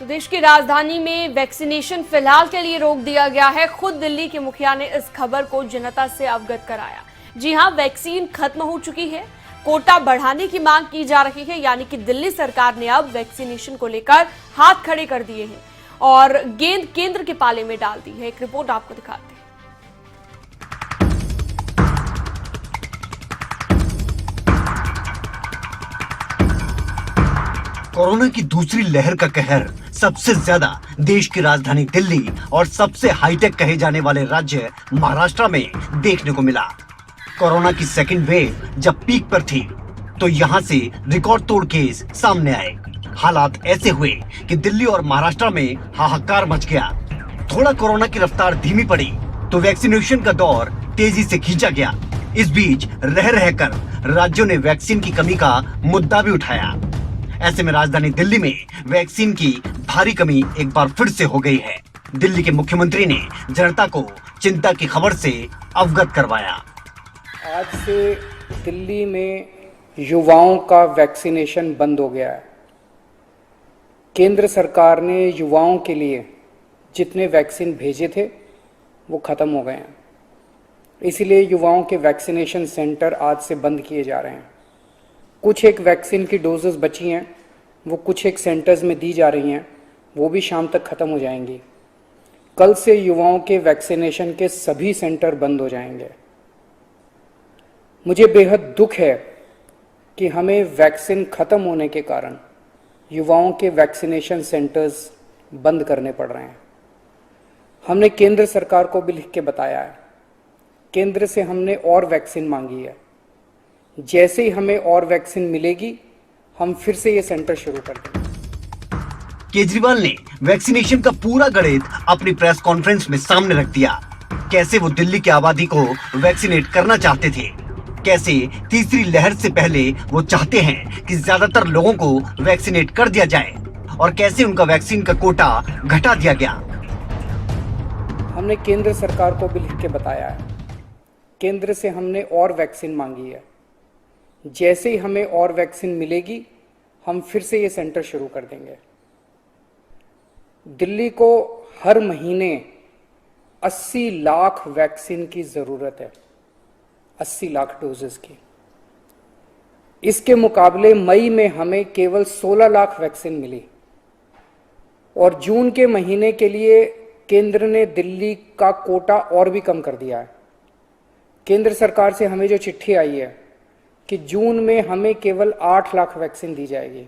तो देश की राजधानी में वैक्सीनेशन फिलहाल के लिए रोक दिया गया है। खुद दिल्ली के मुखिया ने इस खबर को जनता से अवगत कराया। जी हां, वैक्सीन खत्म हो चुकी है, कोटा बढ़ाने की मांग की जा रही है। यानी कि दिल्ली सरकार ने अब वैक्सीनेशन को लेकर हाथ खड़े कर दिए हैं और गेंद केंद्र के पाले में डाल दी है। एक रिपोर्ट आपको दिखाते हैं। कोरोना की दूसरी लहर का कहर सबसे ज्यादा देश की राजधानी दिल्ली और सबसे हाईटेक कहे जाने वाले राज्य महाराष्ट्र में देखने को मिला। कोरोना की सेकंड वेव जब पीक पर थी तो यहाँ से रिकॉर्ड तोड़ केस सामने आए। हालात ऐसे हुए कि दिल्ली और महाराष्ट्र में हाहाकार मच गया। थोड़ा कोरोना की रफ्तार धीमी पड़ी तो वैक्सीनेशन का दौर तेजी से खींचा गया। इस बीच रह रहकर राज्यों ने वैक्सीन की कमी का मुद्दा भी उठाया। ऐसे में राजधानी दिल्ली में वैक्सीन की भारी कमी एक बार फिर से हो गई है। दिल्ली के मुख्यमंत्री ने जनता को चिंता की खबर से अवगत करवाया। आज से दिल्ली में युवाओं का वैक्सीनेशन बंद हो गया है। केंद्र सरकार ने युवाओं के लिए जितने वैक्सीन भेजे थे वो ख़त्म हो गए हैं। इसीलिए युवाओं के वैक्सीनेशन सेंटर आज से बंद किए जा रहे हैं। कुछ एक वैक्सीन की डोजेस बची हैं, वो कुछ एक सेंटर्स में दी जा रही हैं, वो भी शाम तक ख़त्म हो जाएंगी। कल से युवाओं के वैक्सीनेशन के सभी सेंटर बंद हो जाएंगे। मुझे बेहद दुख है कि हमें वैक्सीन ख़त्म होने के कारण युवाओं के वैक्सीनेशन सेंटर्स बंद करने पड़ रहे हैं। हमने केंद्र सरकार को भी लिख के बताया है। केंद्र से हमने और वैक्सीन मांगी है। जैसे ही हमें और वैक्सीन मिलेगी हम फिर से ये सेंटर शुरू कर देंगे। केजरीवाल ने वैक्सीनेशन का पूरा गणित अपनी प्रेस कॉन्फ्रेंस में सामने रख दिया। कैसे वो दिल्ली की आबादी को वैक्सीनेट करना चाहते थे, कैसे तीसरी लहर से पहले वो चाहते हैं कि ज्यादातर लोगों को वैक्सीनेट कर दिया जाए और कैसे उनका वैक्सीन का कोटा घटा दिया गया। हमने केंद्र सरकार को भी लिख के बताया है। केंद्र से हमने और वैक्सीन मांगी है। जैसे ही हमें और वैक्सीन मिलेगी हम फिर से ये सेंटर शुरू कर देंगे। दिल्ली को हर महीने 80 लाख वैक्सीन की ज़रूरत है, 80 लाख डोजेस की। इसके मुकाबले मई में हमें केवल 16 लाख वैक्सीन मिली और जून के महीने के लिए केंद्र ने दिल्ली का कोटा और भी कम कर दिया है। केंद्र सरकार से हमें जो चिट्ठी आई है कि जून में हमें केवल 8 लाख वैक्सीन दी जाएगी।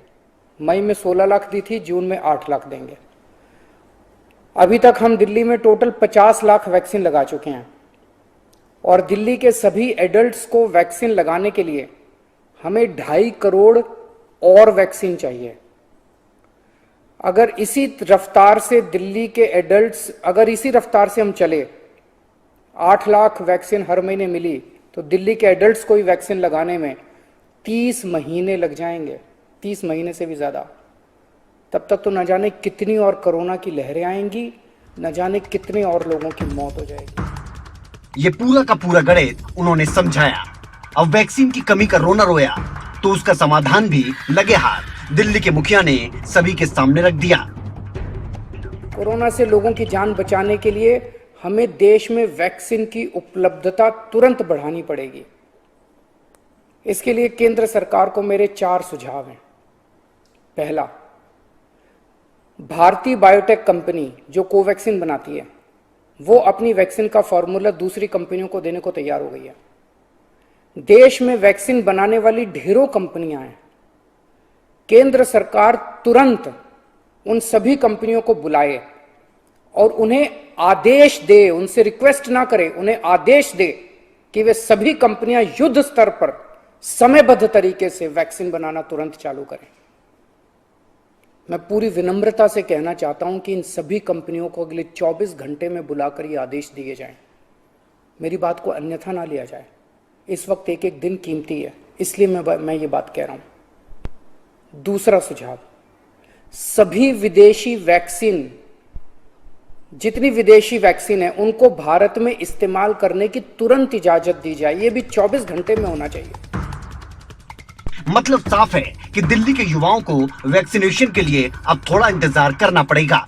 मई में 16 लाख दी थी, जून में 8 लाख देंगे। अभी तक हम दिल्ली में टोटल 50 लाख वैक्सीन लगा चुके हैं और दिल्ली के सभी एडल्ट्स को वैक्सीन लगाने के लिए हमें 2.5 करोड़ और वैक्सीन चाहिए। अगर इसी रफ्तार से दिल्ली के एडल्ट्स, अगर इसी रफ्तार से हम चले, 8 लाख वैक्सीन हर महीने मिली तो दिल्ली के एडल्ट्स को ही वैक्सीन लगाने में 30 महीने लग जाएंगे, 30 महीने से भी ज़्यादा। तब तक तो न जाने कितनी और कोरोना की लहरें आएंगी, न जाने कितने और लोगों की मौत हो जाएगी। ये पूरा का पूरा गणित उन्होंने समझाया। अब वैक्सीन की कमी का रोना रोया तो उसका समाधान भी लगे हाथ दिल्ली के मुखिया ने सभी के सामने रख दिया। कोरोना से लोगों की जान बचाने के लिए हमें देश में वैक्सीन की उपलब्धता तुरंत बढ़ानी पड़ेगी। इसके लिए केंद्र सरकार को मेरे 4 सुझाव हैं। पहला, भारतीय बायोटेक कंपनी जो कोवैक्सीन बनाती है वो अपनी वैक्सीन का फॉर्मूला दूसरी कंपनियों को देने को तैयार हो गई है। देश में वैक्सीन बनाने वाली ढेरों कंपनियां हैं। केंद्र सरकार तुरंत उन सभी कंपनियों को बुलाए और उन्हें आदेश दे, उनसे रिक्वेस्ट ना करे, उन्हें आदेश दे कि वे सभी कंपनियां युद्ध स्तर पर समयबद्ध तरीके से वैक्सीन बनाना तुरंत चालू करें। मैं पूरी विनम्रता से कहना चाहता हूं कि इन सभी कंपनियों को अगले 24 घंटे में बुलाकर ये आदेश दिए जाएं। मेरी बात को अन्यथा ना लिया जाए। इस वक्त एक एक दिन कीमती है, इसलिए मैं ये बात कह रहा हूं। दूसरा सुझाव, सभी विदेशी वैक्सीन, जितनी विदेशी वैक्सीन है उनको भारत में इस्तेमाल करने की तुरंत इजाजत दी जाए। ये भी 24 घंटे में होना चाहिए। मतलब साफ है कि दिल्ली के युवाओं को वैक्सीनेशन के लिए अब थोड़ा इंतजार करना पड़ेगा,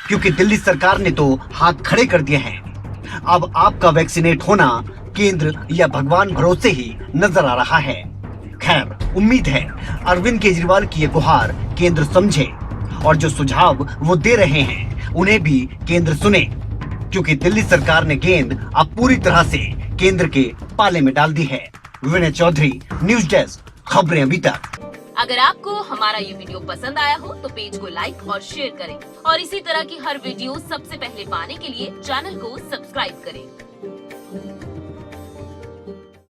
क्योंकि दिल्ली सरकार ने तो हाथ खड़े कर दिए हैं। अब आपका वैक्सीनेट होना केंद्र या भगवान भरोसे ही नजर आ रहा है। खैर, उम्मीद है अरविंद केजरीवाल की ये गुहार केंद्र समझे और जो सुझाव वो दे रहे हैं उन्हें भी केंद्र सुने, क्योंकि दिल्ली सरकार ने गेंद अब पूरी तरह से केंद्र के पाले में डाल दी है। विनय चौधरी, न्यूज डेस्क, खबरें अभी तक। अगर आपको हमारा ये वीडियो पसंद आया हो तो पेज को लाइक और शेयर करें और इसी तरह की हर वीडियो सबसे पहले पाने के लिए चैनल को सब्सक्राइब करें।